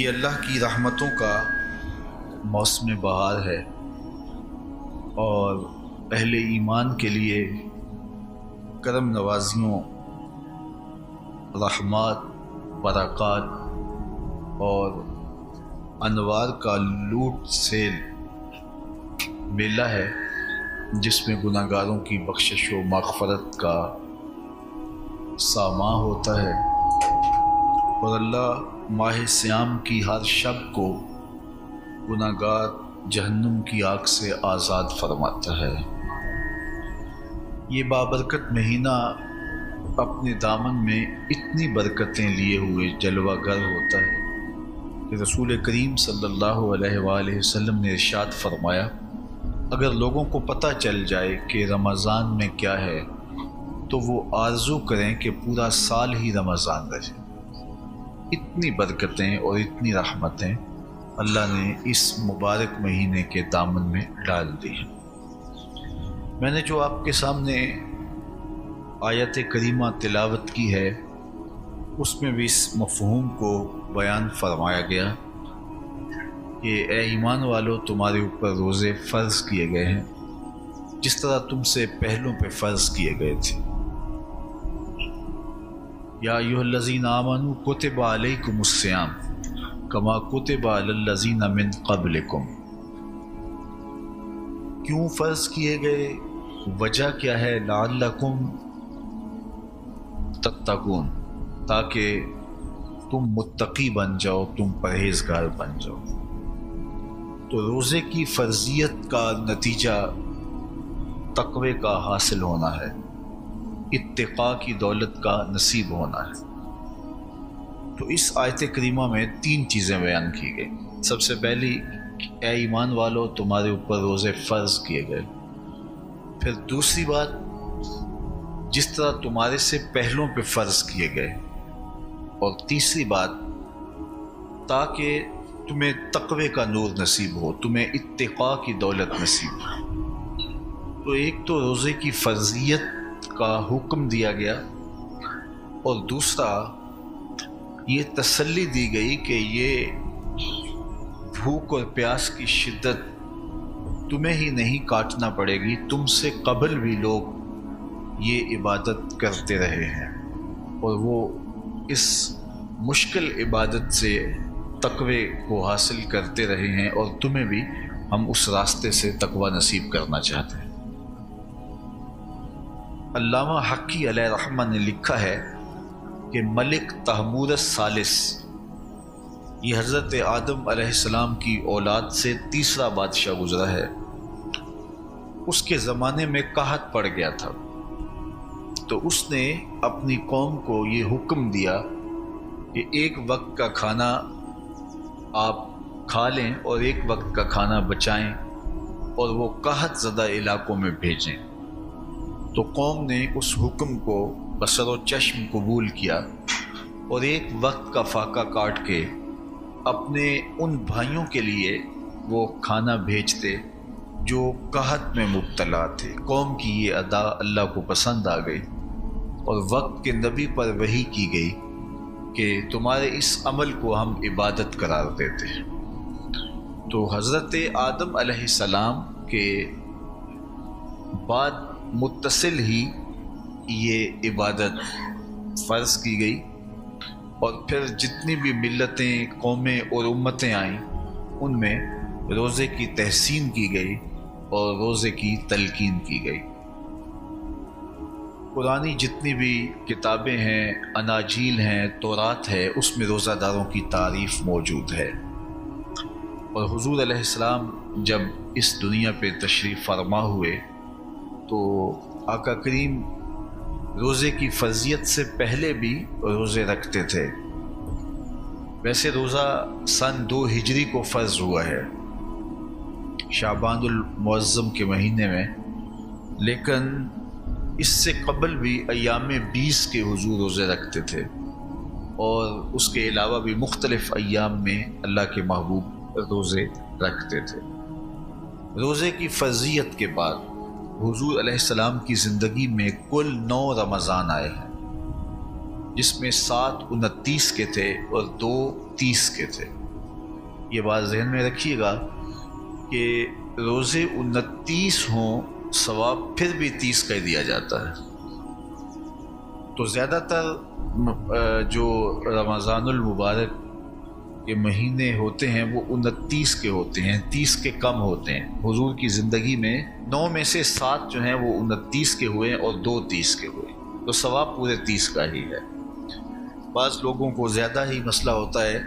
یہ اللہ کی رحمتوں کا موسم بہار ہے اور اہل ایمان کے لیے کرم نوازیوں، رحمات، برکات اور انوار کا لوٹ سیل میلہ ہے، جس میں گناہ گاروں کی بخشش و مغفرت کا ساماں ہوتا ہے اور اللہ ماہ سیام کی ہر شب کو گناہ گار جہنم کی آگ سے آزاد فرماتا ہے۔ یہ بابرکت مہینہ اپنے دامن میں اتنی برکتیں لیے ہوئے جلوہ گر ہوتا ہے کہ رسول کریم صلی اللہ علیہ وآلہ وسلم نے ارشاد فرمایا، اگر لوگوں کو پتہ چل جائے کہ رمضان میں کیا ہے تو وہ آرزو کریں کہ پورا سال ہی رمضان رہے۔ اتنی برکتیں اور اتنی رحمتیں اللہ نے اس مبارک مہینے کے دامن میں ڈال دی ہیں۔ میں نے جو آپ کے سامنے آیت کریمہ تلاوت کی ہے، اس میں بھی اس مفہوم کو بیان فرمایا گیا کہ اے ایمان والو، تمہارے اوپر روزے فرض کیے گئے ہیں جس طرح تم سے پہلوں پہ فرض کیے گئے تھے۔ یا ایھا الذین آمنوا کتب علیکم الصیام کما کتب علی الذین من قبلکم۔ کیوں فرض کیے گئے؟ وجہ کیا ہے؟ لعلکم تتقون، تاکہ تم متقی بن جاؤ، تم پرہیزگار بن جاؤ۔ تو روزے کی فرضیت کا نتیجہ تقوی کا حاصل ہونا ہے، اتقاء کی دولت کا نصیب ہونا ہے۔ تو اس آیت کریمہ میں تین چیزیں بیان کی گئی۔ سب سے پہلی، اے ایمان والو، تمہارے اوپر روزے فرض کیے گئے۔ پھر دوسری بات، جس طرح تمہارے سے پہلوں پہ فرض کیے گئے۔ اور تیسری بات، تاکہ تمہیں تقوی کا نور نصیب ہو، تمہیں اتقاء کی دولت نصیب ہو۔ تو ایک تو روزے کی فرضیت کا حکم دیا گیا، اور دوسرا یہ تسلی دی گئی کہ یہ بھوک اور پیاس کی شدت تمہیں ہی نہیں کاٹنا پڑے گی، تم سے قبل بھی لوگ یہ عبادت کرتے رہے ہیں اور وہ اس مشکل عبادت سے تقوی کو حاصل کرتے رہے ہیں، اور تمہیں بھی ہم اس راستے سے تقوی نصیب کرنا چاہتے ہیں۔ علامہ حقی علیہ رحمہ نے لکھا ہے کہ ملک تحمور الثالث، یہ حضرت آدم علیہ السلام کی اولاد سے تیسرا بادشاہ گزرا ہے، اس کے زمانے میں قحط پڑ گیا تھا، تو اس نے اپنی قوم کو یہ حکم دیا کہ ایک وقت کا کھانا آپ کھا لیں اور ایک وقت کا کھانا بچائیں اور وہ قحط زدہ علاقوں میں بھیجیں۔ تو قوم نے اس حکم کو بصر و چشم قبول کیا اور ایک وقت کا فاقہ کاٹ کے اپنے ان بھائیوں کے لیے وہ کھانا بھیجتے جو قحط میں مبتلا تھے۔ قوم کی یہ ادا اللہ کو پسند آ گئی اور وقت کے نبی پر وحی کی گئی کہ تمہارے اس عمل کو ہم عبادت قرار دیتے ہیں۔ تو حضرت آدم علیہ السلام کے بعد متصل ہی یہ عبادت فرض کی گئی، اور پھر جتنی بھی ملتیں، قومیں اور امتیں آئیں، ان میں روزے کی تحسین کی گئی اور روزے کی تلقین کی گئی۔ قرآنی جتنی بھی کتابیں ہیں، اناجیل ہیں، تورات ہے، اس میں روزہ داروں کی تعریف موجود ہے۔ اور حضور علیہ السلام جب اس دنیا پہ تشریف فرما ہوئے تو آقا کریم روزے کی فرضیت سے پہلے بھی روزے رکھتے تھے۔ ویسے روزہ سن 2 ہجری کو فرض ہوا ہے، شعبان المعظم کے مہینے میں، لیکن اس سے قبل بھی ایام 20 کے حضور روزے رکھتے تھے، اور اس کے علاوہ بھی مختلف ایام میں اللہ کے محبوب روزے رکھتے تھے۔ روزے کی فرضیت کے بعد حضور علیہ السلام کی زندگی میں کل 9 رمضان آئے ہیں، جس میں 7 29 کے تھے اور 2 30 کے تھے۔ یہ بات ذہن میں رکھیے گا کہ روزے 29 ہوں ثواب پھر بھی 30 کا ہی دیا جاتا ہے۔ تو زیادہ تر جو رمضان المبارک کے مہینے ہوتے ہیں وہ 29 کے ہوتے ہیں، 30 کے کم ہوتے ہیں۔ حضور کی زندگی میں 9 میں سے 7 جو ہیں وہ 29 کے ہوئے اور 2 30 کے ہوئے، تو ثواب پورے 30 کا ہی ہے۔ بعض لوگوں کو زیادہ ہی مسئلہ ہوتا ہے،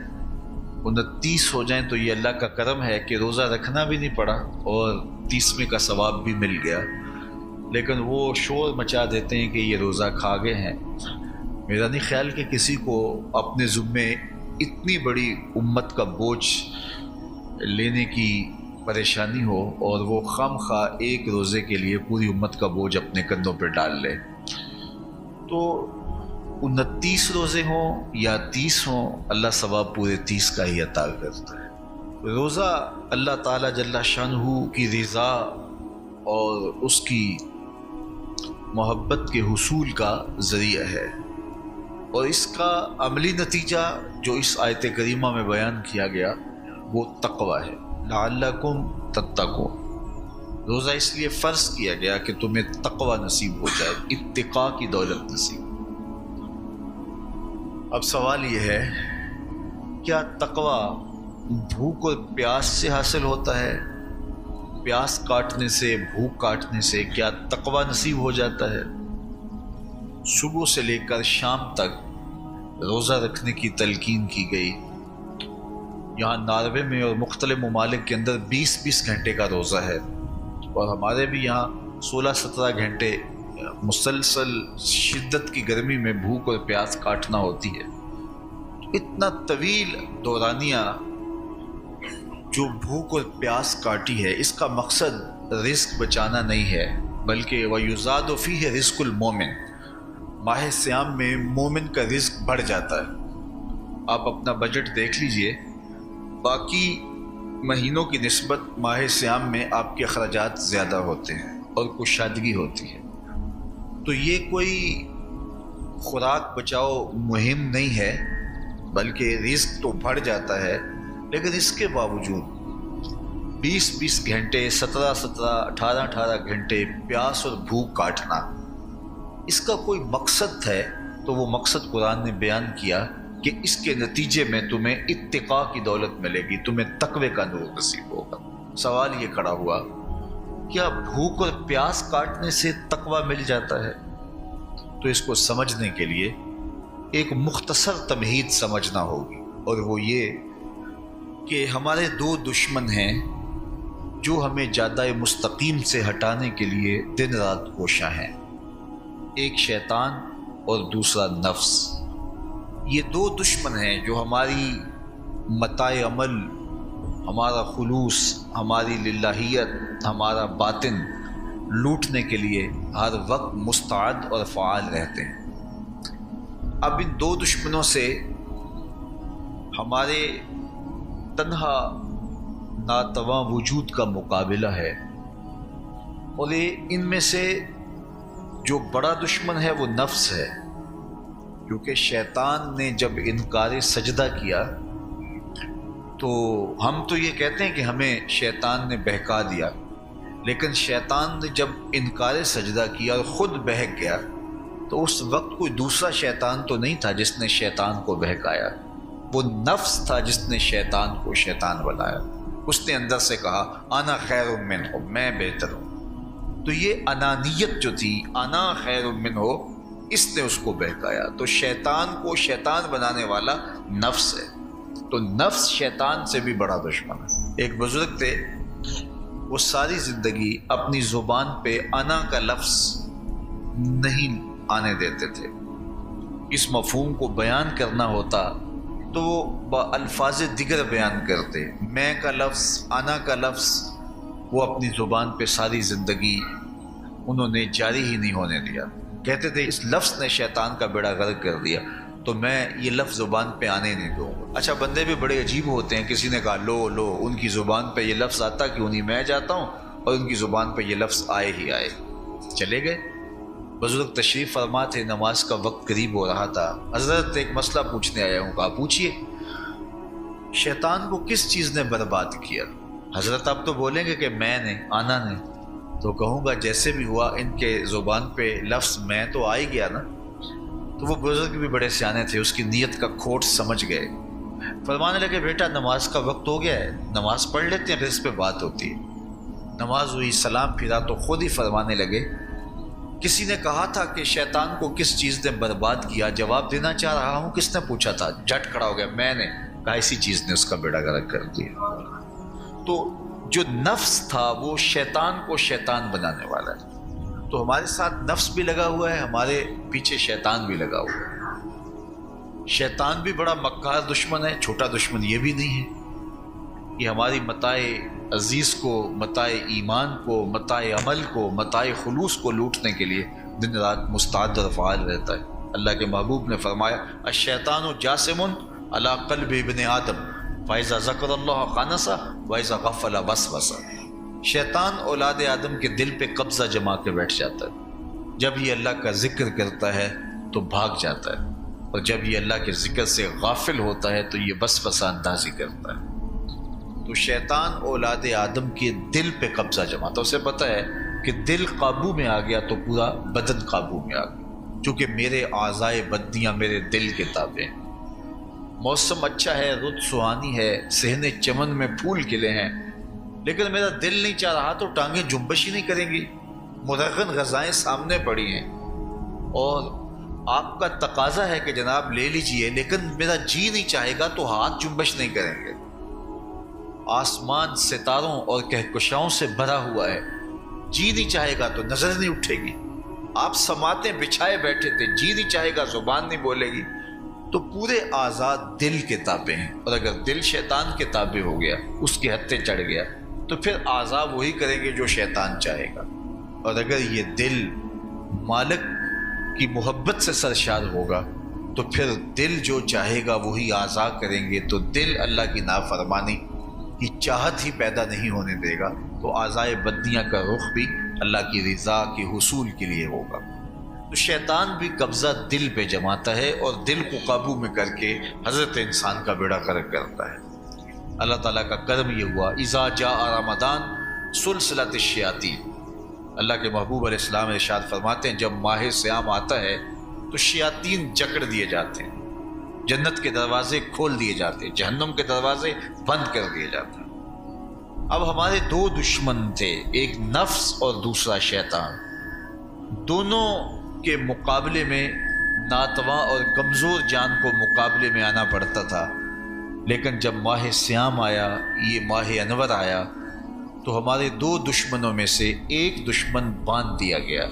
29 ہو جائیں تو یہ اللہ کا کرم ہے کہ روزہ رکھنا بھی نہیں پڑا اور 30ویں کا ثواب بھی مل گیا، لیکن وہ شور مچا دیتے ہیں کہ یہ روزہ کھا گئے ہیں۔ میرا نہیں خیال کہ کسی کو اپنے ذمے اتنی بڑی امت کا بوجھ لینے کی پریشانی ہو اور وہ خام خواہ ایک روزے کے لیے پوری امت کا بوجھ اپنے کندھوں پہ ڈال لے۔ تو 29 روزے ہوں یا 30 ہوں، اللہ ثواب پورے 30 کا ہی عطا کرتا ہے۔ روزہ اللہ تعالیٰ جل شانہ کی رضا اور اس کی محبت کے حصول کا ذریعہ ہے، اور اس کا عملی نتیجہ جو اس آیت کریمہ میں بیان کیا گیا وہ تقوی ہے۔ لعلکم تتقون، روزہ اس لیے فرض کیا گیا کہ تمہیں تقوی نصیب ہو جائے، اتقاء کی دولت نصیب۔ اب سوال یہ ہے، کیا تقوی بھوک اور پیاس سے حاصل ہوتا ہے؟ پیاس کاٹنے سے، بھوک کاٹنے سے کیا تقوی نصیب ہو جاتا ہے؟ صبح سے لے کر شام تک روزہ رکھنے کی تلقین کی گئی۔ یہاں ناروے میں اور مختلف ممالک کے اندر 20 گھنٹے کا روزہ ہے، اور ہمارے بھی یہاں 16-17 گھنٹے مسلسل شدت کی گرمی میں بھوک اور پیاس کاٹنا ہوتی ہے۔ اتنا طویل دورانیہ جو بھوک اور پیاس کاٹی ہے، اس کا مقصد رزق بچانا نہیں ہے، بلکہ وَيُزَادُ فِيهِ رِزْقُ الْمُؤْمِنِ، ماہ صیام میں مومن کا رزق بڑھ جاتا ہے۔ آپ اپنا بجٹ دیکھ لیجئے، باقی مہینوں کی نسبت ماہ صیام میں آپ کے اخراجات زیادہ ہوتے ہیں اور کشادگی ہوتی ہے۔ تو یہ کوئی خوراک بچاؤ مہم نہیں ہے، بلکہ رزق تو بڑھ جاتا ہے، لیکن اس کے باوجود 20 گھنٹے، 17 18 گھنٹے پیاس اور بھوک کاٹنا، اس کا کوئی مقصد ہے تو وہ مقصد قرآن نے بیان کیا کہ اس کے نتیجے میں تمہیں اتقاء کی دولت ملے گی، تمہیں تقوی کا نور نصیب ہوگا۔ سوال یہ کھڑا ہوا، کیا بھوک اور پیاس کاٹنے سے تقوی مل جاتا ہے؟ تو اس کو سمجھنے کے لیے ایک مختصر تمہید سمجھنا ہوگی، اور وہ یہ کہ ہمارے 2 دشمن ہیں جو ہمیں جادہ مستقیم سے ہٹانے کے لیے دن رات کوشاں ہیں، ایک شیطان اور دوسرا نفس۔ یہ 2 دشمن ہیں جو ہماری متاع عمل، ہمارا خلوص، ہماری للہیت، ہمارا باطن لوٹنے کے لیے ہر وقت مستعد اور فعال رہتے ہیں۔ اب ان 2 دشمنوں سے ہمارے تنہا ناتواں وجود کا مقابلہ ہے، اور ان میں سے جو بڑا دشمن ہے وہ نفس ہے، کیونکہ شیطان نے جب انکار سجدہ کیا تو ہم تو یہ کہتے ہیں کہ ہمیں شیطان نے بہکا دیا، لیکن شیطان نے جب انکار سجدہ کیا اور خود بہک گیا تو اس وقت کوئی دوسرا شیطان تو نہیں تھا جس نے شیطان کو بہکایا، وہ نفس تھا جس نے شیطان کو شیطان بنایا۔ اس نے اندر سے کہا انا خیر منہ، میں بہتر ہوں۔ تو یہ انانیت جو تھی، انا خیر منہ، اس نے اس کو بہکایا۔ تو شیطان کو شیطان بنانے والا نفس ہے، تو نفس شیطان سے بھی بڑا دشمن ہے۔ ایک بزرگ تھے، وہ ساری زندگی اپنی زبان پہ انا کا لفظ نہیں آنے دیتے تھے۔ اس مفہوم کو بیان کرنا ہوتا تو وہ الفاظ دیگر بیان کرتے، میں کا لفظ، انا کا لفظ، وہ اپنی زبان پہ ساری زندگی انہوں نے جاری ہی نہیں ہونے دیا۔ کہتے تھے اس لفظ نے شیطان کا بیڑا غرق کر دیا، تو میں یہ لفظ زبان پہ آنے نہیں دوں گا۔ اچھا، بندے بھی بڑے عجیب ہوتے ہیں، کسی نے کہا لو ان کی زبان پہ یہ لفظ آتا کیوں نہیں، میں جاتا ہوں اور ان کی زبان پہ یہ لفظ آئے ہی آئے، چلے گئے۔ بزرگ تشریف فرما تھے، نماز کا وقت قریب ہو رہا تھا، حضرت ایک مسئلہ پوچھنے آیا ہوں، کہا پوچھئے۔ شیطان کو کس چیز نے برباد کیا؟ حضرت آپ تو بولیں گے کہ میں نے، آنا نے، تو کہوں گا جیسے بھی ہوا ان کے زبان پہ لفظ میں تو آ ہی گیا نا۔ تو وہ بزرگ بھی بڑے سیانے تھے، اس کی نیت کا کھوٹ سمجھ گئے، فرمانے لگے بیٹا نماز کا وقت ہو گیا ہے، نماز پڑھ لیتے ہیں پھر اس پہ بات ہوتی ہے۔ نماز ہوئی، سلام پھرا تو خود ہی فرمانے لگے کسی نے کہا تھا کہ شیطان کو کس چیز نے برباد کیا، جواب دینا چاہ رہا ہوں، کس نے پوچھا تھا؟ جھٹ کھڑا ہو گیا، میں نے کہا اسی چیز نے اس کا بیڑا غرق کر دیا۔ تو جو نفس تھا وہ شیطان کو شیطان بنانے والا ہے، تو ہمارے ساتھ نفس بھی لگا ہوا ہے، ہمارے پیچھے شیطان بھی لگا ہوا ہے۔ شیطان بھی بڑا مکار دشمن ہے، چھوٹا دشمن یہ بھی نہیں ہے۔ یہ ہماری متاع عزیز کو، متاع ایمان کو، متاع عمل کو، متاع خلوص کو لوٹنے کے لیے دن رات مستعد اور فعال رہتا ہے۔ اللہ کے محبوب نے فرمایا الشیطان جاسم علی قلب ابن آدم فَإِذَا ذَكَرَ اللَّهَ خَنَسَ وَإِذَا غَفَلَ وَسْوَسَ۔ شیطان اولاد آدم کے دل پہ قبضہ جما کے بیٹھ جاتا ہے، جب یہ اللہ کا ذکر کرتا ہے تو بھاگ جاتا ہے، اور جب یہ اللہ کے ذکر سے غافل ہوتا ہے تو یہ وسوسہ اندازی کرتا ہے۔ تو شیطان اولاد آدم کے دل پہ قبضہ جماتا ہے، اسے پتہ ہے کہ دل قابو میں آ گیا تو پورا بدن قابو میں آ گیا، چونکہ میرے اعضائے بدنیاں میرے دل کے تابع ہیں۔ موسم اچھا ہے، رت سہانی ہے، صحن چمن میں پھول کھلے ہیں، لیکن میرا دل نہیں چاہ رہا تو ٹانگیں جنبش ہی نہیں کریں گی، مرغن غذائیں سامنے پڑی ہیں اور آپ کا تقاضا ہے کہ جناب لے لیجئے، لیکن میرا جی نہیں چاہے گا تو ہاتھ جنبش نہیں کریں گے۔ آسمان ستاروں اور کہکشاؤں سے بھرا ہوا ہے، جی نہیں چاہے گا تو نظر نہیں اٹھے گی۔ آپ سماعتیں بچھائے بیٹھے تھے، جی نہیں چاہے گا زبان نہیں بولے گی۔ تو پورے آزاد دل کے تابع ہیں، اور اگر دل شیطان کے تابع ہو گیا، اس کے ہتھے چڑھ گیا، تو پھر اعضاء وہی کریں گے جو شیطان چاہے گا۔ اور اگر یہ دل مالک کی محبت سے سرشار ہوگا تو پھر دل جو چاہے گا وہی اعضاء کریں گے، تو دل اللہ کی نافرمانی کی چاہت ہی پیدا نہیں ہونے دے گا، تو اعضائے بدنیاں کا رخ بھی اللہ کی رضا کے حصول کے لیے ہوگا۔ تو شیطان بھی قبضہ دل پہ جماتا ہے اور دل کو قابو میں کر کے حضرت انسان کا بیڑا غرق کرتا ہے۔ اللہ تعالیٰ کا کرم یہ ہوا اذا جاء رمضان سلسلۃ الشیاطین، اللہ کے محبوب علیہ السلام ارشاد فرماتے ہیں جب ماہ صیام آتا ہے تو شیاطین جکڑ دیے جاتے ہیں، جنت کے دروازے کھول دیے جاتے ہیں، جہنم کے دروازے بند کر دیے جاتے ہیں۔ اب ہمارے دو دشمن تھے، ایک نفس اور دوسرا شیطان، دونوں کے مقابلے میں ناتواں اور کمزور جان کو مقابلے میں آنا پڑتا تھا، لیکن جب ماہ صیام آیا، یہ ماہ انور آیا، تو ہمارے دو دشمنوں میں سے ایک دشمن باندھ دیا گیا۔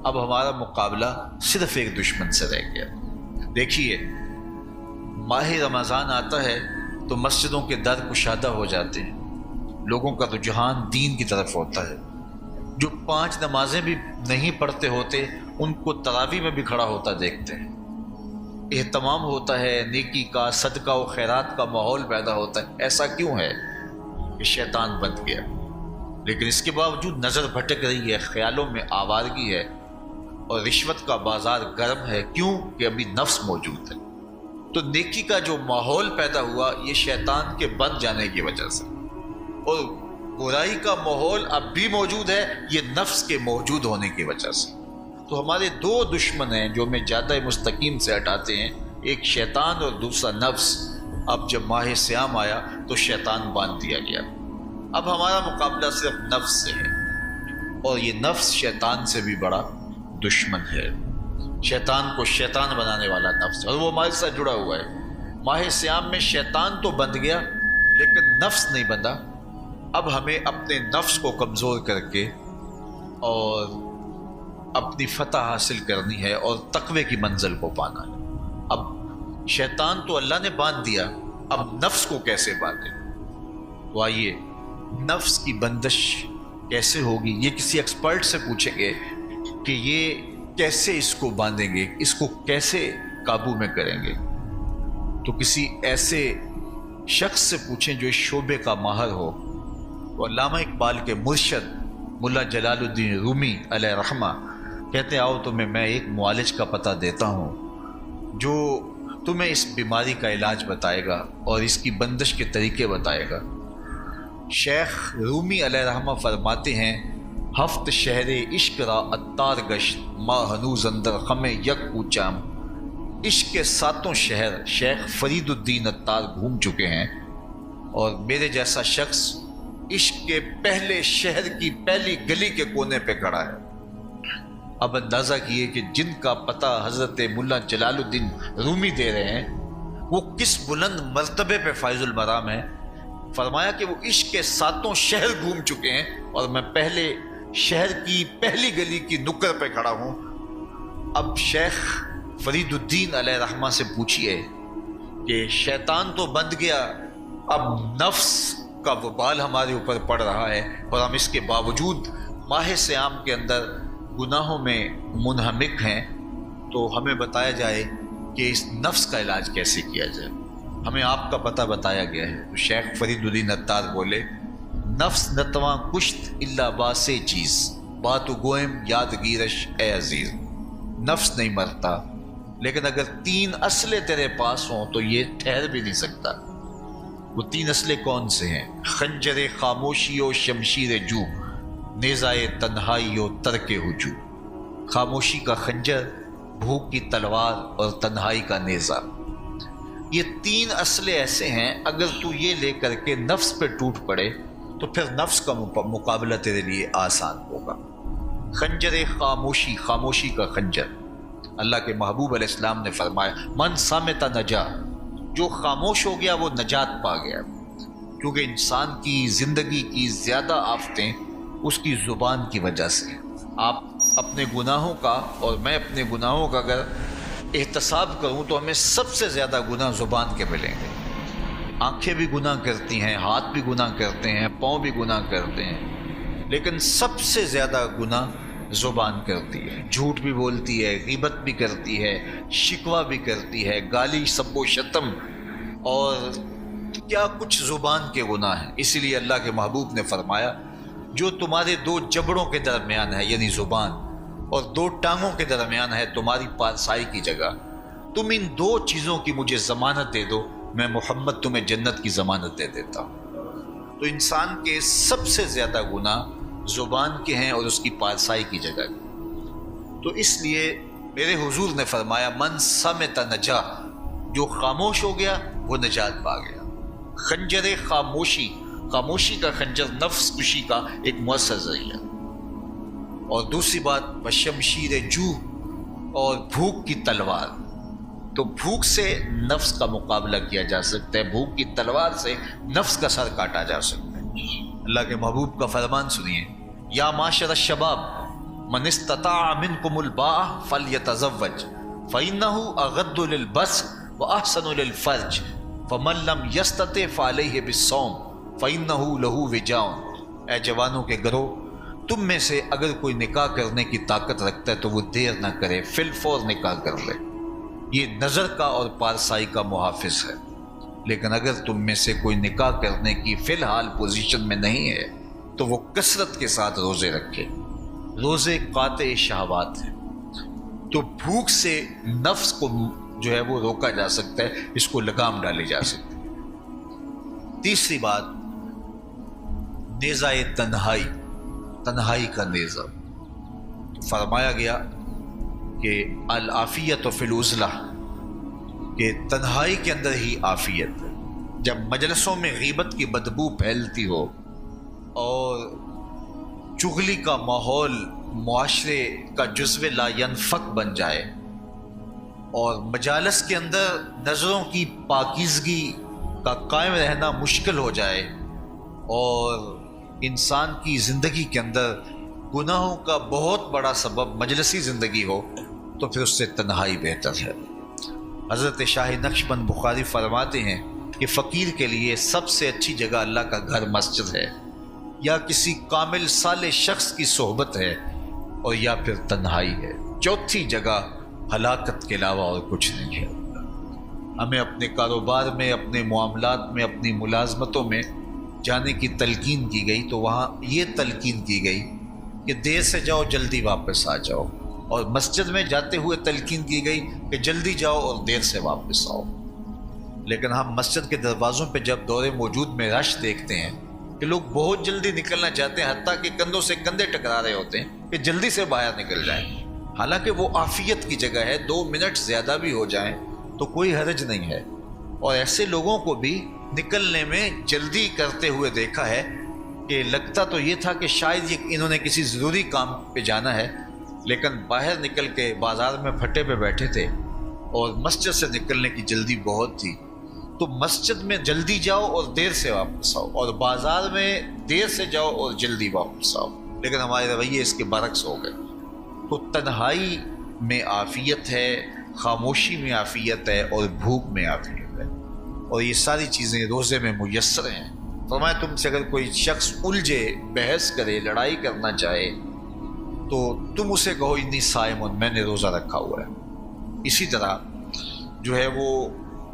اب ہمارا مقابلہ صرف ایک دشمن سے رہ گیا۔ دیکھیے ماہ رمضان آتا ہے تو مسجدوں کے در کشادہ ہو جاتے ہیں، لوگوں کا رجحان دین کی طرف ہوتا ہے، جو 5 نمازیں بھی نہیں پڑھتے ہوتے ان کو تراویح میں بھی کھڑا ہوتا دیکھتے ہیں، اہتمام ہوتا ہے، نیکی کا، صدقہ و خیرات کا ماحول پیدا ہوتا ہے۔ ایسا کیوں ہے کہ شیطان بند گیا، لیکن اس کے باوجود نظر بھٹک رہی ہے، خیالوں میں آوارگی ہے، اور رشوت کا بازار گرم ہے۔ کیوں کہ ابھی نفس موجود ہے۔ تو نیکی کا جو ماحول پیدا ہوا یہ شیطان کے بند جانے کی وجہ سے، اور برائی کا ماحول اب بھی موجود ہے یہ نفس کے موجود ہونے کی وجہ سے۔ تو ہمارے دو دشمن ہیں جو ہمیں جادہ مستقیم سے ہٹاتے ہیں، ایک شیطان اور دوسرا نفس۔ اب جب ماہ صیام آیا تو شیطان باندھ دیا گیا، اب ہمارا مقابلہ صرف نفس سے ہے، اور یہ نفس شیطان سے بھی بڑا دشمن ہے۔ شیطان کو شیطان بنانے والا نفس، اور وہ ہمارے ساتھ جڑا ہوا ہے۔ ماہ صیام میں شیطان تو بند گیا لیکن نفس نہیں بندھا۔ اب ہمیں اپنے نفس کو کمزور کر کے اور اپنی فتح حاصل کرنی ہے اور تقوی کی منزل کو پانا ہے۔ اب شیطان تو اللہ نے باندھ دیا، اب نفس کو کیسے باندھیں؟ تو آئیے نفس کی بندش کیسے ہوگی یہ کسی ایکسپرٹ سے پوچھیں گے کہ یہ کیسے اس کو باندھیں گے، اس کو کیسے قابو میں کریں گے۔ تو کسی ایسے شخص سے پوچھیں جو اس شعبے کا ماہر ہو۔ تو علامہ اقبال کے مرشد ملا جلال الدین رومی علیہ رحمہ کہتے ہیں آؤ تمہیں میں ایک معالج کا پتہ دیتا ہوں جو تمہیں اس بیماری کا علاج بتائے گا اور اس کی بندش کے طریقے بتائے گا۔ شیخ رومی علیہ رحمہ فرماتے ہیں ہفت شہر عشق را اتار گشت ما ہنوز اندر خم یک کوچام۔ عشق کے ساتوں شہر شیخ فرید الدین اتار گھوم چکے ہیں، اور میرے جیسا شخص عشق کے پہلے شہر کی پہلی گلی کے کونے پہ کھڑا ہے۔ اب اندازہ کیے کہ جن کا پتہ حضرت ملا جلال الدین رومی دے رہے ہیں وہ کس بلند مرتبے پہ فائز المرام ہے۔ فرمایا کہ وہ عشق کے ساتوں شہر گھوم چکے ہیں اور میں پہلے شہر کی پہلی گلی کی نکر پہ کھڑا ہوں۔ اب شیخ فرید الدین علیہ رحمہ سے پوچھئے کہ شیطان تو بند گیا، اب نفس کا وبال ہمارے اوپر پڑ رہا ہے اور ہم اس کے باوجود ماہ صیام کے اندر گناہوں میں منہمک ہیں، تو ہمیں بتایا جائے کہ اس نفس کا علاج کیسے کیا جائے۔ ہمیں آپ کا پتہ بتایا گیا ہے۔ تو شیخ فرید الدین اتار بولے نفس نتواں کشت الا باسے چیز بات گوئم یاد گیرش اے عزیز۔ نفس نہیں مرتا، لیکن اگر تین اسلحے تیرے پاس ہوں تو یہ ٹھہر بھی نہیں سکتا۔ وہ تین اسلحے کون سے ہیں؟ خنجر خاموشی و شمشیر جو، نیزائے تنہائی و ترک ہجو۔ خاموشی کا خنجر، بھوک کی تلوار اور تنہائی کا نیزہ، یہ تین اسلحے ایسے ہیں اگر تو یہ لے کر کے نفس پہ ٹوٹ پڑے تو پھر نفس کا مقابلہ تیرے لیے آسان ہوگا۔ خنجر خاموشی، خاموشی کا خنجر، اللہ کے محبوب علیہ السلام نے فرمایا من صامت نجا، جو خاموش ہو گیا وہ نجات پا گیا، کیونکہ انسان کی زندگی کی زیادہ آفتیں اس کی زبان کی وجہ سے۔ آپ اپنے گناہوں کا اور میں اپنے گناہوں کا اگر احتساب کروں تو ہمیں سب سے زیادہ گناہ زبان کے ملیں گے۔ آنکھیں بھی گناہ کرتی ہیں، ہاتھ بھی گناہ کرتے ہیں، پاؤں بھی گناہ کرتے ہیں، لیکن سب سے زیادہ گناہ زبان کرتی ہے۔ جھوٹ بھی بولتی ہے، غیبت بھی کرتی ہے، شکوہ بھی کرتی ہے، گالی سب و شتم اور کیا کچھ زبان کے گناہ ہیں۔ اسی لیے اللہ کے محبوب نے فرمایا جو تمہارے دو جبڑوں کے درمیان ہے یعنی زبان، اور دو ٹانگوں کے درمیان ہے تمہاری پارسائی کی جگہ، تم ان دو چیزوں کی مجھے ضمانت دے دو، میں محمد تمہیں جنت کی ضمانت دے دیتا ہوں۔ تو انسان کے سب سے زیادہ گناہ زبان کے ہیں اور اس کی پارسائی کی جگہ کی۔ تو اس لیے میرے حضور نے فرمایا من صمت نجا، جو خاموش ہو گیا وہ نجات پا گیا۔ خنجر خاموشی، خاموشی کا خنجر نفس کشی کا ایک مؤثر ذریعہ۔ اور دوسری بات بشمشیر جو، اور بھوک کی تلوار، تو بھوک سے نفس کا مقابلہ کیا جا سکتا ہے، بھوک کی تلوار سے نفس کا سر کاٹا جا سکتا ہے۔ اللہ کے محبوب کا فرمان سنیے یا معاشر الشباب من استطاع منکم الباء فلیتزوج فإنه اغض للبصر واحسن للفرج فمن لم یستطع فعلیہ بالصوم فإنه له وجاء۔ اے جوانوں کے گروہ، تم میں سے اگر کوئی نکاح کرنے کی طاقت رکھتا ہے تو وہ دیر نہ کرے، فی الفور نکاح کر لے، یہ نظر کا اور پارسائی کا محافظ ہے۔ لیکن اگر تم میں سے کوئی نکاح کرنے کی فی الحال پوزیشن میں نہیں ہے تو وہ کثرت کے ساتھ روزے رکھے۔ روزے قاطع شہوات ہیں، تو بھوک سے نفس کو جو ہے وہ روکا جا سکتا ہے، اس کو لگام ڈالی جا سکتی ہے۔ تیسری بات نیزہ تنہائی، تنہائی کا نیزہ، فرمایا گیا کہ العافیت فی العزلہ، کہ تنہائی کے اندر ہی عافیت ہے۔ جب مجلسوں میں غیبت کی بدبو پھیلتی ہو اور چغلی کا ماحول معاشرے کا جزو لا ینفک بن جائے اور مجالس کے اندر نظروں کی پاکیزگی کا قائم رہنا مشکل ہو جائے اور انسان کی زندگی کے اندر گناہوں کا بہت بڑا سبب مجلسی زندگی ہو تو پھر اس سے تنہائی بہتر ہے۔ حضرت شاہ نقشبند بخاری فرماتے ہیں کہ فقیر کے لیے سب سے اچھی جگہ اللہ کا گھر مسجد ہے، یا کسی کامل صالح شخص کی صحبت ہے، اور یا پھر تنہائی ہے۔ چوتھی جگہ ہلاکت کے علاوہ اور کچھ نہیں ہے۔ ہمیں اپنے کاروبار میں، اپنے معاملات میں، اپنی ملازمتوں میں جانے کی تلقین کی گئی تو وہاں یہ تلقین کی گئی کہ دیر سے جاؤ جلدی واپس آ جاؤ، اور مسجد میں جاتے ہوئے تلقین کی گئی کہ جلدی جاؤ اور دیر سے واپس آؤ۔ لیکن ہم مسجد کے دروازوں پہ جب دور موجود میں رش دیکھتے ہیں کہ لوگ بہت جلدی نکلنا چاہتے ہیں، حتیٰ کہ کندھوں سے کندھے ٹکرا رہے ہوتے ہیں کہ جلدی سے باہر نکل جائیں، حالانکہ وہ عافیت کی جگہ ہے، 2 منٹ زیادہ بھی ہو جائیں تو کوئی حرج نہیں ہے۔ اور ایسے لوگوں کو بھی نکلنے میں جلدی کرتے ہوئے دیکھا ہے کہ لگتا تو یہ تھا کہ شاید انہوں نے کسی ضروری کام پہ جانا ہے، لیکن باہر نکل کے بازار میں پھٹے پہ بیٹھے تھے اور مسجد سے نکلنے کی جلدی بہت تھی۔ تو مسجد میں جلدی جاؤ اور دیر سے واپس آؤ، اور بازار میں دیر سے جاؤ اور جلدی واپس آؤ، لیکن ہمارے رویے اس کے برعکس ہو گئے۔ تو تنہائی میں عافیت ہے، خاموشی میں عافیت ہے، اور بھوک میں عافیت ہے، اور یہ ساری چیزیں روزے میں میسر ہیں۔ فرمایا تم سے اگر کوئی شخص الجھے، بحث کرے، لڑائی کرنا چاہے تو تم اسے کہو انی صائم، میں نے روزہ رکھا ہوا ہے۔ اسی طرح جو ہے وہ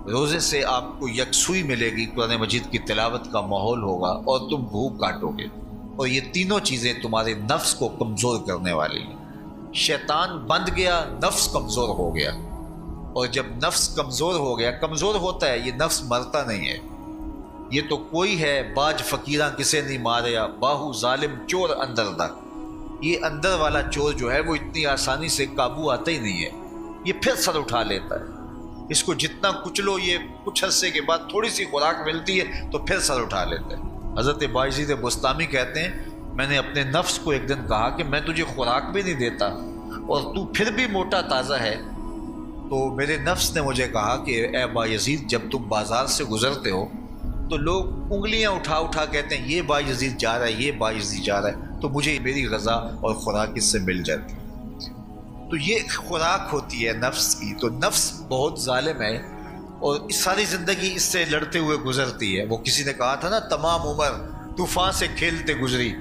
روزے سے آپ کو یکسوئی ملے گی، قرآن مجید کی تلاوت کا ماحول ہوگا اور تم بھوک کاٹو گے، اور یہ تینوں چیزیں تمہارے نفس کو کمزور کرنے والی ہیں۔ شیطان بند گیا، نفس کمزور ہو گیا، اور جب نفس کمزور ہو گیا، کمزور ہوتا ہے، یہ نفس مرتا نہیں ہے۔ یہ تو کوئی ہے باج فقیراں کسے نہیں ماریا، باہو ظالم چور اندر دا۔ یہ اندر والا چور جو ہے وہ اتنی آسانی سے قابو آتا ہی نہیں ہے، یہ پھر سر اٹھا لیتا ہے۔ اس کو جتنا کچلو، یہ کچھ عرصے کے بعد تھوڑی سی خوراک ملتی ہے تو پھر سر اٹھا لیتا ہے۔ حضرت بایزید بستامی کہتے ہیں میں نے اپنے نفس کو ایک دن کہا کہ میں تجھے خوراک بھی نہیں دیتا اور تو پھر بھی موٹا تازہ ہے، تو میرے نفس نے مجھے کہا کہ اے بایزید جب تم بازار سے گزرتے ہو تو لوگ انگلیاں اٹھا اٹھا کہتے ہیں یہ بایزید جا رہا ہے، یہ بایزید جا رہا ہے، تو مجھے میری غذا اور خوراک اس سے مل جاتی ہے۔ تو یہ خوراک ہوتی ہے نفس کی۔ تو نفس بہت ظالم ہے اور ساری زندگی اس سے لڑتے ہوئے گزرتی ہے۔ وہ کسی نے کہا تھا نا تمام عمر طوفان سے کھیلتے گزری،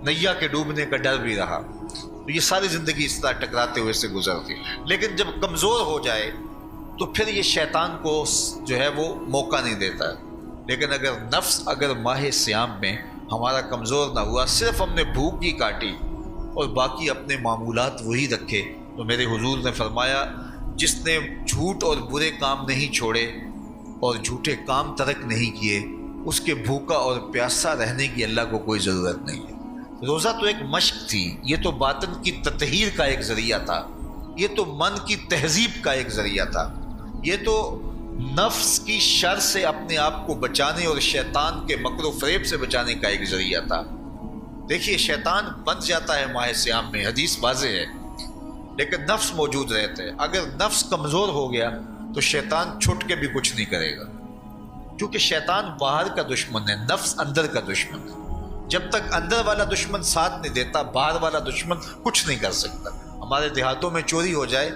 نیا کے ڈوبنے کا ڈر بھی رہا۔ تو یہ ساری زندگی اس طرح ٹکراتے ہوئے سے گزرتی، لیکن جب کمزور ہو جائے تو پھر یہ شیطان کو جو ہے وہ موقع نہیں دیتا ہے۔ لیکن اگر نفس اگر ماہ صیام میں ہمارا کمزور نہ ہوا، صرف ہم نے بھوک ہی کاٹی اور باقی اپنے معمولات وہی رکھے، تو میرے حضور نے فرمایا جس نے جھوٹ اور برے کام نہیں چھوڑے اور جھوٹے کام ترک نہیں کیے، اس کے بھوکا اور پیاسا رہنے کی اللہ کو کوئی ضرورت نہیں ہے۔ روزہ تو ایک مشق تھی، یہ تو باطن کی تطہیر کا ایک ذریعہ تھا، یہ تو من کی تہذیب کا ایک ذریعہ تھا، یہ تو نفس کی شر سے اپنے آپ کو بچانے اور شیطان کے مکر و فریب سے بچانے کا ایک ذریعہ تھا۔ دیکھیے شیطان بن جاتا ہے ماہ صیام میں، حدیث واضح ہے، لیکن نفس موجود رہتا ہے۔ اگر نفس کمزور ہو گیا تو شیطان چھٹ کے بھی کچھ نہیں کرے گا، کیونکہ شیطان باہر کا دشمن ہے، نفس اندر کا دشمن ہے۔ جب تک اندر والا دشمن ساتھ نہیں دیتا، باہر والا دشمن کچھ نہیں کر سکتا۔ ہمارے دیہاتوں میں چوری ہو جائے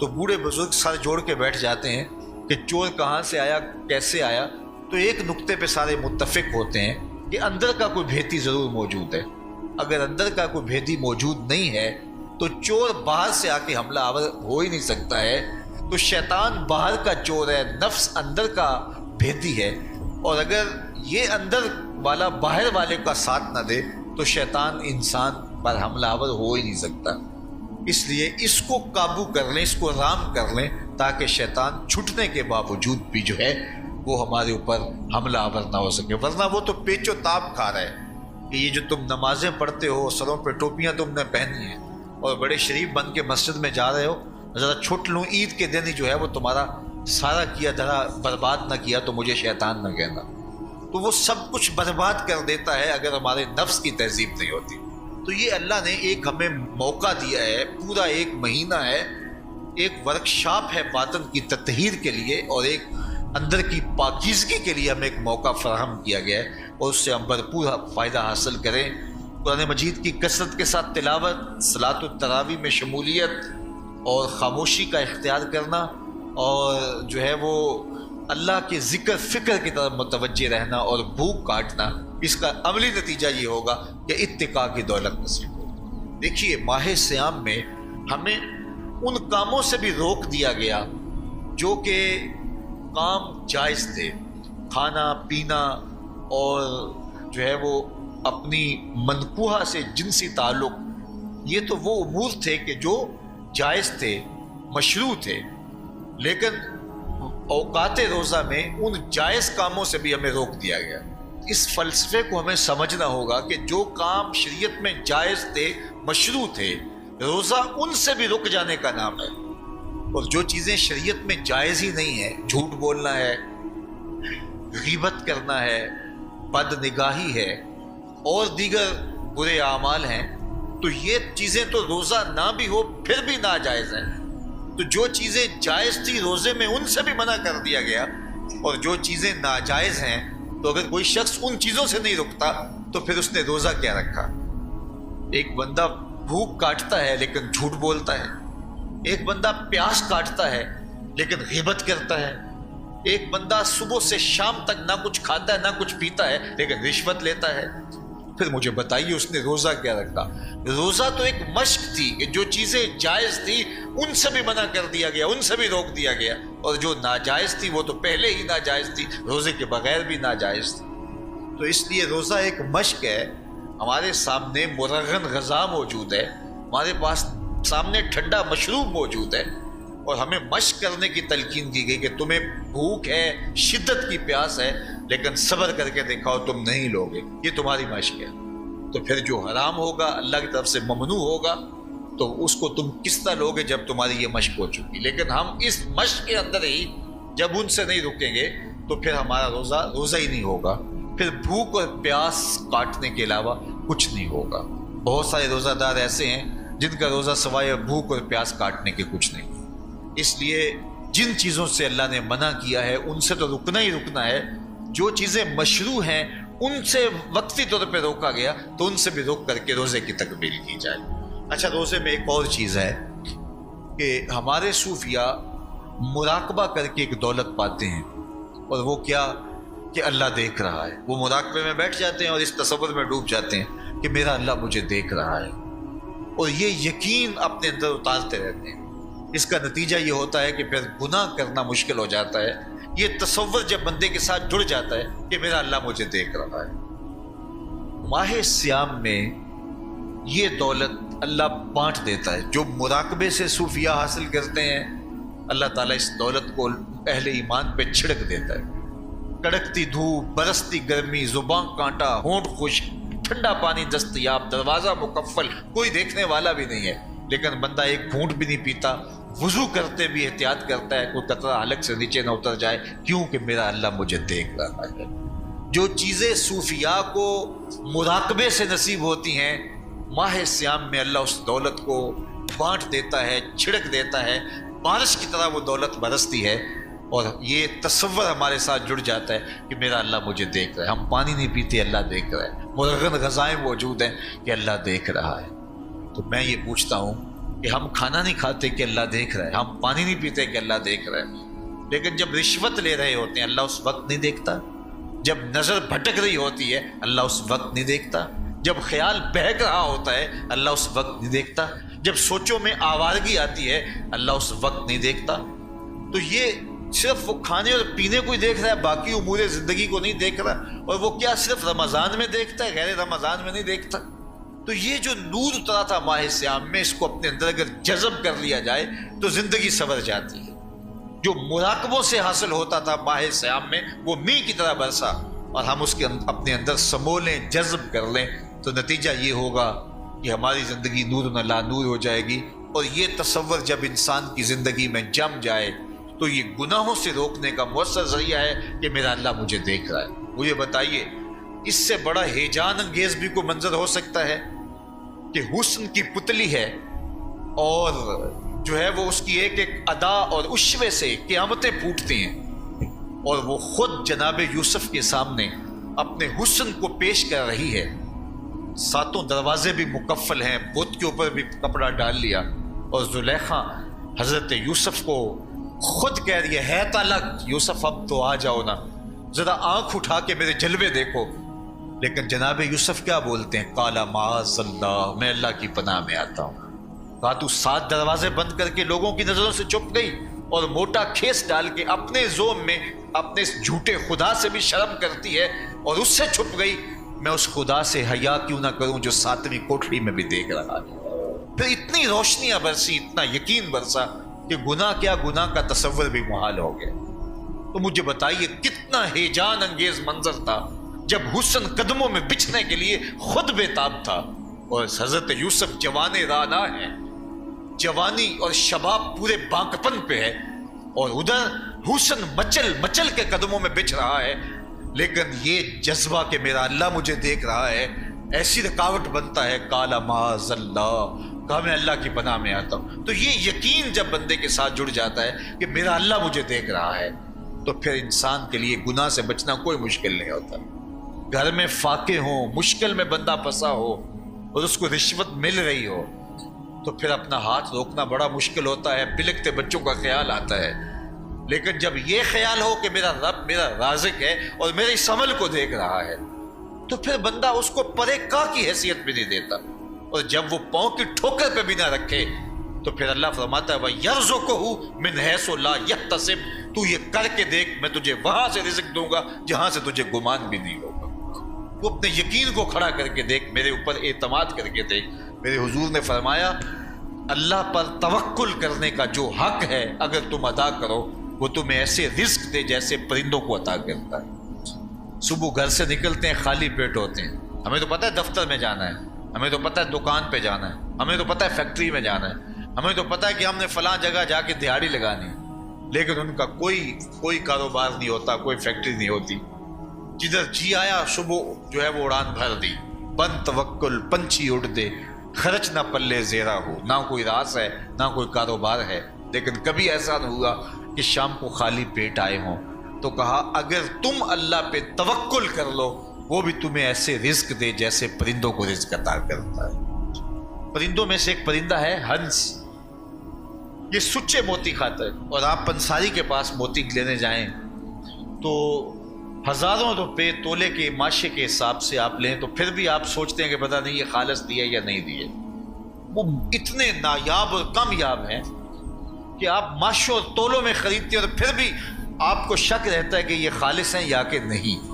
تو بوڑھے بزرگ سر جوڑ کے بیٹھ جاتے ہیں کہ چور کہاں سے آیا، کیسے آیا، تو ایک نقطے پہ سارے متفق ہوتے ہیں کہ اندر کا کوئی بھیتی ضرور موجود ہے۔ اگر اندر کا کوئی بھیتی موجود نہیں ہے تو چور باہر سے آ کے حملہ آور ہو ہی نہیں سکتا ہے۔ تو شیطان باہر کا چور ہے، نفس اندر کا بھیتی ہے، اور اگر یہ اندر والا باہر والے کا ساتھ نہ دے تو شیطان انسان پر حملہ آور ہو ہی نہیں سکتا۔ اس لیے اس کو قابو کر لیں، اس کو رام کر لیں، تاکہ شیطان چھٹنے کے باوجود بھی جو ہے وہ ہمارے اوپر حملہ آور نہ ہو سکے۔ ورنہ وہ تو پیچ و تاب کھا رہا ہے کہ یہ جو تم نمازیں پڑھتے ہو، سروں پہ ٹوپیاں تم نے پہنی ہیں اور بڑے شریف بن کے مسجد میں جا رہے ہو، ذرا چھٹ لوں، عید کے دن ہی جو ہے وہ تمہارا سارا کیا دھرا برباد نہ کیا تو مجھے شیطان نہ کہنا۔ تو وہ سب کچھ برباد کر دیتا ہے اگر ہمارے نفس کی تہذیب نہیں ہوتی۔ تو یہ اللہ نے ایک ہمیں موقع دیا ہے، پورا 1 مہینہ ہے، ایک ورکشاپ ہے باطن کی تطہیر کے لیے اور ایک اندر کی پاکیزگی کے لیے ہمیں ایک موقع فراہم کیا گیا ہے، اور اس سے ہم بھرپور فائدہ حاصل کریں۔ قرآن مجید کی کثرت کے ساتھ تلاوت، صلاۃ التراویح میں شمولیت اور خاموشی کا اختیار کرنا، اور جو ہے وہ اللہ کے ذکر فکر کی طرف متوجہ رہنا اور بھوک کاٹنا، اس کا عملی نتیجہ یہ ہوگا کہ اتقاء کی دولت نصیب ہوگی۔ دیکھیے ماہ صیام میں ہمیں ان کاموں سے بھی روک دیا گیا جو کہ کام جائز تھے، کھانا پینا اور جو ہے وہ اپنی منکوحہ سے جنسی تعلق، یہ تو وہ امور تھے کہ جو جائز تھے، مشروع تھے، لیکن اوقات روزہ میں ان جائز کاموں سے بھی ہمیں روک دیا گیا۔ اس فلسفے کو ہمیں سمجھنا ہوگا کہ جو کام شریعت میں جائز تھے، مشروع تھے، روزہ ان سے بھی رک جانے کا نام ہے، اور جو چیزیں شریعت میں جائز ہی نہیں ہیں، جھوٹ بولنا ہے، غیبت کرنا ہے، بد نگاہی ہے اور دیگر برے اعمال ہیں، تو یہ چیزیں تو روزہ نہ بھی ہو پھر بھی ناجائز ہیں۔ تو جو چیزیں جائز تھی روزے میں ان سے بھی منع کر دیا گیا، اور جو چیزیں ناجائز ہیں تو اگر کوئی شخص ان چیزوں سے نہیں رکتا تو پھر اس نے روزہ کیا رکھا؟ ایک بندہ بھوک کاٹتا ہے لیکن جھوٹ بولتا ہے، ایک بندہ پیاس کاٹتا ہے لیکن غیبت کرتا ہے، ایک بندہ صبح سے شام تک نہ کچھ کھاتا ہے نہ کچھ پیتا ہے لیکن رشوت لیتا ہے، پھر مجھے بتائیے اس نے روزہ کیا رکھا؟ روزہ تو ایک مشق تھی کہ جو چیزیں جائز تھی ان سے بھی منع کر دیا گیا، ان سے بھی روک دیا گیا، اور جو ناجائز تھی وہ تو پہلے ہی ناجائز تھی، روزے کے بغیر بھی ناجائز تھی۔ تو اس لیے روزہ ایک مشق ہے۔ ہمارے سامنے مرغن غذا موجود ہے، ہمارے پاس سامنے ٹھنڈا مشروب موجود ہے، اور ہمیں مشق کرنے کی تلقین کی گئی کہ تمہیں بھوک ہے، شدت کی پیاس ہے، لیکن صبر کر کے دکھاؤ تم نہیں لوگے، یہ تمہاری مشق ہے۔ تو پھر جو حرام ہوگا، اللہ کی طرف سے ممنوع ہوگا، تو اس کو تم کس طرح لوگے جب تمہاری یہ مشق ہو چکی؟ لیکن ہم اس مشق کے اندر ہی جب ان سے نہیں رکیں گے تو پھر ہمارا روزہ ہی نہیں ہوگا، پھر بھوک اور پیاس کاٹنے کے علاوہ کچھ نہیں ہوگا۔ بہت سارے روزہ دار ایسے ہیں جن کا روزہ سوائے بھوک اور پیاس کاٹنے کے کچھ نہیں۔ اس لیے جن چیزوں سے اللہ نے منع کیا ہے ان سے تو رکنا ہی رکنا ہے، جو چیزیں مشروع ہیں ان سے وقتی طور پہ روکا گیا تو ان سے بھی روک کر کے روزے کی تکمیل کی جائے۔ اچھا، روزے میں ایک اور چیز ہے کہ ہمارے صوفیاء مراقبہ کر کے ایک دولت پاتے ہیں، اور وہ کیا کہ اللہ دیکھ رہا ہے۔ وہ مراقبے میں بیٹھ جاتے ہیں اور اس تصور میں ڈوب جاتے ہیں کہ میرا اللہ مجھے دیکھ رہا ہے، اور یہ یقین اپنے اندر اتارتے رہتے ہیں۔ اس کا نتیجہ یہ ہوتا ہے کہ پھر گناہ کرنا مشکل ہو جاتا ہے۔ یہ تصور جب بندے کے ساتھ جڑ جاتا ہے کہ میرا اللہ مجھے دیکھ رہا ہے۔ ماہ سیام میں یہ دولت اللہ بانٹ دیتا ہے۔ جو مراقبے سے صوفیاء حاصل کرتے ہیں، اللہ تعالیٰ اس دولت کو اہل ایمان پہ چھڑک دیتا ہے۔ کڑکتی دھوپ، برستی گرمی، زباں کانٹا، ہونٹ خشک، ٹھنڈا پانی دستیاب، دروازہ مکفل، کوئی دیکھنے والا بھی نہیں ہے، لیکن بندہ ایک گھونٹ بھی نہیں پیتا، وضو کرتے بھی احتیاط کرتا ہے کوئی قطرہ حلق سے نیچے نہ اتر جائے، کیوں کہ میرا اللہ مجھے دیکھ رہا ہے۔ جو چیزیں صوفیاء کو مراقبے سے نصیب ہوتی ہیں، ماہ سیام میں اللہ اس دولت کو بانٹ دیتا ہے، چھڑک دیتا ہے، بارش کی طرح وہ دولت برستی ہے، اور یہ تصور ہمارے ساتھ جڑ جاتا ہے کہ میرا اللہ مجھے دیکھ رہا ہے۔ ہم پانی نہیں پیتے، اللہ دیکھ رہا ہے، مرغن غذائیں موجود ہیں کہ اللہ دیکھ رہا ہے۔ تو میں یہ پوچھتا ہوں کہ ہم کھانا نہیں کھاتے کہ اللہ دیکھ رہا ہے، ہم پانی نہیں پیتے کہ اللہ دیکھ رہا ہے، لیکن جب رشوت لے رہے ہوتے ہیں اللہ اس وقت نہیں دیکھتا؟ جب نظر بھٹک رہی ہوتی ہے اللہ اس وقت نہیں دیکھتا؟ جب خیال بہک رہا ہوتا ہے اللہ اس وقت نہیں دیکھتا؟ جب سوچوں میں آوارگی آتی ہے اللہ اس وقت نہیں دیکھتا؟ تو یہ صرف وہ کھانے اور پینے کو ہی دیکھ رہا ہے، باقی امور زندگی کو نہیں دیکھ رہا، اور وہ کیا صرف رمضان میں دیکھتا ہے، غیر رمضان میں نہیں دیکھتا؟ تو یہ جو نور اترا تھا ماہ سیام میں، اس کو اپنے اندر اگر جذب کر لیا جائے تو زندگی سنور جاتی ہے۔ جو مراقبوں سے حاصل ہوتا تھا ماہ سیام میں، وہ میںہ کی طرح برسا، اور ہم اس کے اپنے اندر سمولیں، جذب کر لیں، تو نتیجہ یہ ہوگا کہ ہماری زندگی نور نہ لا نور ہو جائے گی۔ اور یہ تصور جب انسان کی زندگی میں جم جائے تو یہ گناہوں سے روکنے کا مؤثر ذریعہ ہے کہ میرا اللہ مجھے دیکھ رہا ہے۔ مجھے بتائیے اس سے بڑا ہیجان انگیز بھی کوئی منظر ہو سکتا ہے کہ حسن کی پتلی ہے، اور جو ہے وہ اس کی ایک ایک ادا اور اشوے سے قیامتیں پھوٹتی ہیں، اور وہ خود جناب یوسف کے سامنے اپنے حسن کو پیش کر رہی ہے، ساتوں دروازے بھی مکفل ہیں، بت کے اوپر بھی کپڑا ڈال لیا، اور زلیخا حضرت یوسف کو خود کہہ رہی ہے طلق یوسف اب تو آ جاؤ نا، ذرا آنکھ اٹھا کے میرے جلوے دیکھو۔ لیکن جناب یوسف کیا بولتے ہیں؟ قال معاذ اللہ، میں اللہ کی پناہ میں آتا ہوں۔ کہا تو 7 دروازے بند کر کے لوگوں کی نظروں سے چھپ گئی، اور موٹا کھیس ڈال کے اپنے زوم میں اپنے اس جھوٹے خدا سے بھی شرم کرتی ہے اور اس سے چھپ گئی، میں اس خدا سے حیا کیوں نہ کروں جو 7ویں کوٹھری میں بھی دیکھ رہا ہے۔ پھر اتنی روشنیاں برسی، اتنا یقین برسا کہ گناہ کیا، گناہ کا تصور بھی محال ہو گیا۔ تو مجھے بتائیے کتنا ہیجان انگیز منظر تھا جب حسن قدموں میں بچھنے کے لیے خود بے تاب تھا، اور حضرت یوسف جوان رانا ہے، جوانی اور شباب پورے بانکپن پہ ہے، اور ادھر حسن مچل مچل کے قدموں میں بچھ رہا ہے، لیکن یہ جذبہ کہ میرا اللہ مجھے دیکھ رہا ہے ایسی رکاوٹ بنتا ہے، کالا معاذ اللہ، کہا میں اللہ کی پناہ میں آتا ہوں۔ تو یہ یقین جب بندے کے ساتھ جڑ جاتا ہے کہ میرا اللہ مجھے دیکھ رہا ہے، تو پھر انسان کے لیے گناہ سے بچنا کوئی مشکل نہیں ہوتا۔ گھر میں فاقے ہوں، مشکل میں بندہ پھنسا ہو اور اس کو رشوت مل رہی ہو، تو پھر اپنا ہاتھ روکنا بڑا مشکل ہوتا ہے، بلکتے بچوں کا خیال آتا ہے۔ لیکن جب یہ خیال ہو کہ میرا رب میرا رازق ہے اور میرے اس عمل کو دیکھ رہا ہے، تو پھر بندہ اس کو پرے کا کی حیثیت بھی نہیں دیتا، اور جب وہ پاؤں کی ٹھوکر پہ بھی نہ رکھے تو پھر اللہ فرماتا ہے وَيَرْزُقُهُ مِنْ حَيْثُ لَا يَحْتَسِبُ، تو یہ کر کے دیکھ میں تجھے وہاں سے رزق دوں گا جہاں سے تجھے گمان بھی نہیں ہوگا۔ وہ اپنے یقین کو کھڑا کر کے دیکھ، میرے اوپر اعتماد کر کے دیکھ۔ میرے حضور نے فرمایا اللہ پر توکل کرنے کا جو حق ہے اگر تم ادا کرو، وہ تمہیں ایسے رزق دے جیسے پرندوں کو عطا کرتا ہے۔ صبح گھر سے نکلتے ہیں خالی پیٹ ہوتے ہیں، ہمیں تو پتہ ہے دفتر میں جانا ہے، ہمیں تو پتہ ہے دکان پہ جانا ہے، ہمیں تو پتہ ہے فیکٹری میں جانا ہے، ہمیں تو پتہ ہے کہ ہم نے فلاں جگہ جا کے دہاڑی لگانی ہے، لیکن ان کا کوئی کاروبار نہیں ہوتا، کوئی فیکٹری نہیں ہوتی۔ جدھر جی آیا صبح جو ہے وہ اڑان بھر دی، بند توکل پنچھی اڑ دے، خرچ نہ پلے زیرا ہو، نہ کوئی راس ہے نہ کوئی کاروبار ہے، لیکن کبھی ایسا نہ ہوا کہ شام کو خالی پیٹ آئے ہوں۔ تو کہا اگر تم اللہ پہ توکل کر لو، وہ بھی تمہیں ایسے رزق دے جیسے پرندوں کو رزق عطا کرتا ہے۔ پرندوں میں سے ایک پرندہ ہے ہنس، یہ سچے موتی کھاتا ہے، اور آپ پنساری کے پاس موتی لینے جائیں تو ہزاروں روپے تولے کے ماشے کے حساب سے آپ لیں، تو پھر بھی آپ سوچتے ہیں کہ پتہ نہیں یہ خالص دیے یا نہیں دیے۔ وہ اتنے نایاب اور کامیاب ہیں کہ آپ ماشوں اور تولوں میں خریدتے ہیں اور پھر بھی آپ کو شک رہتا ہے کہ یہ خالص ہیں یا کہ نہیں۔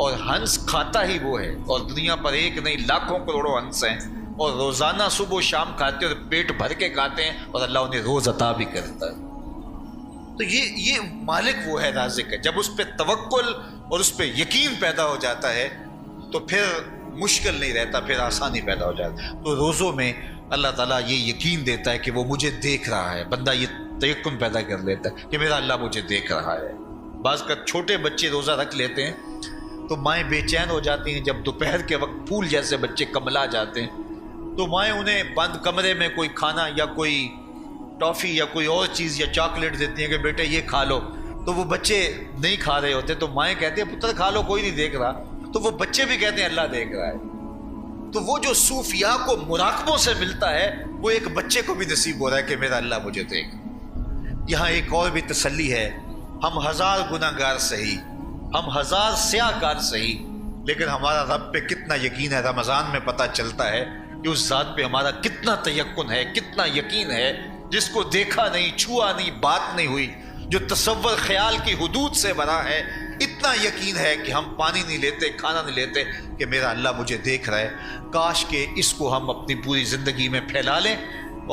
اور ہنس کھاتا ہی وہ ہے، اور دنیا پر ایک نہیں لاکھوں کروڑوں ہنس ہیں، اور روزانہ صبح و شام کھاتے ہیں اور پیٹ بھر کے کھاتے ہیں، اور اللہ انہیں روز عطا بھی کرتا ہے۔ تو یہ مالک وہ ہے، رازق ہے۔ جب اس پہ توکل اور اس پہ یقین پیدا ہو جاتا ہے تو پھر مشکل نہیں رہتا، پھر آسانی پیدا ہو جاتا ہے۔ تو روزوں میں اللہ تعالیٰ یہ یقین دیتا ہے کہ وہ مجھے دیکھ رہا ہے، بندہ یہ تیقن پیدا کر لیتا ہے کہ میرا اللہ مجھے دیکھ رہا ہے۔ بعض کا چھوٹے بچے روزہ رکھ لیتے ہیں تو مائیں بے چین ہو جاتی ہیں، جب دوپہر کے وقت پھول جیسے بچے کملا جاتے ہیں تو مائیں انہیں بند کمرے میں کوئی کھانا یا کوئی ٹافی یا کوئی اور چیز یا چاکلیٹ دیتی ہیں کہ بیٹے یہ کھا لو، تو وہ بچے نہیں کھا رہے ہوتے، تو مائیں کہتی ہیں پتر کھا لو کوئی نہیں دیکھ رہا، تو وہ بچے بھی کہتے ہیں اللہ دیکھ رہا ہے۔ تو وہ جو صوفیاء کو مراقبوں سے ملتا ہے وہ ایک بچے کو بھی نصیب ہو رہا ہے کہ میرا اللہ مجھے دیکھ۔ یہاں ایک اور بھی تسلی ہے، ہم ہزار گناہ گار سہی، ہم ہزار سیاہ کار سہی، لیکن ہمارا رب پہ کتنا یقین ہے رمضان میں پتہ چلتا ہے کہ اس ذات پہ ہمارا کتنا تیقن ہے، کتنا یقین ہے، جس کو دیکھا نہیں، چھوا نہیں، بات نہیں ہوئی، جو تصور خیال کی حدود سے بنا ہے، اتنا یقین ہے کہ ہم پانی نہیں لیتے، کھانا نہیں لیتے کہ میرا اللہ مجھے دیکھ رہا ہے۔ کاش کہ اس کو ہم اپنی پوری زندگی میں پھیلا لیں،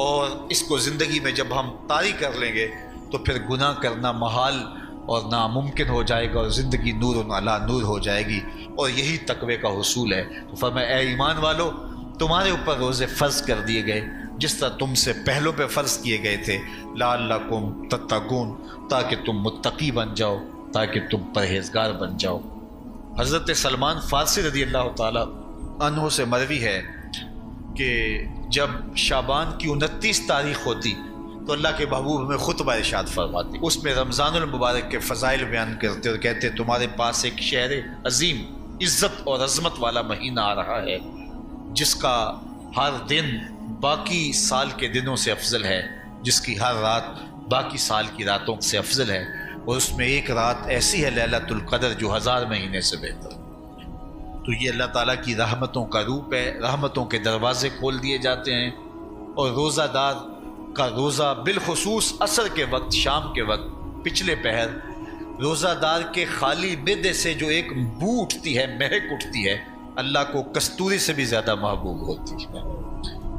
اور اس کو زندگی میں جب ہم طاری کر لیں گے تو پھر گناہ کرنا محال اور ناممکن ہو جائے گا، اور زندگی نور علی نور ہو جائے گی، اور یہی تقوی کا حصول ہے۔ تو فرمایا اے ایمان والو، تمہارے اوپر روزے فرض کر دیے گئے جس طرح تم سے پہلوں پہ فرض کیے گئے تھے، لعلکم تتقون، تاکہ تم متقی بن جاؤ، تاکہ تم پرہیزگار بن جاؤ۔ حضرت سلمان فارسی رضی اللہ تعالی عنہ سے مروی ہے کہ جب شعبان کی 29 تاریخ ہوتی تو اللہ کے محبوب ہمیں خطبہ ارشاد فرماتی، اس میں رمضان المبارک کے فضائل بیان کرتے اور کہتے تمہارے پاس ایک شہر عظیم، عزت اور عظمت والا مہینہ آ رہا ہے، جس کا ہر دن باقی سال کے دنوں سے افضل ہے، جس کی ہر رات باقی سال کی راتوں سے افضل ہے، اور اس میں ایک رات ایسی ہے لیلۃ القدر جو 1000 مہینے سے بہتر۔ تو یہ اللہ تعالیٰ کی رحمتوں کا روپ ہے، رحمتوں کے دروازے کھول دیے جاتے ہیں، اور روزہ دار کا روزہ بالخصوص عصر کے وقت، شام کے وقت، پچھلے پہر، روزہ دار کے خالی معدے سے جو ایک بو اٹھتی ہے، مہک اٹھتی ہے، اللہ کو کستوری سے بھی زیادہ محبوب ہوتی ہے۔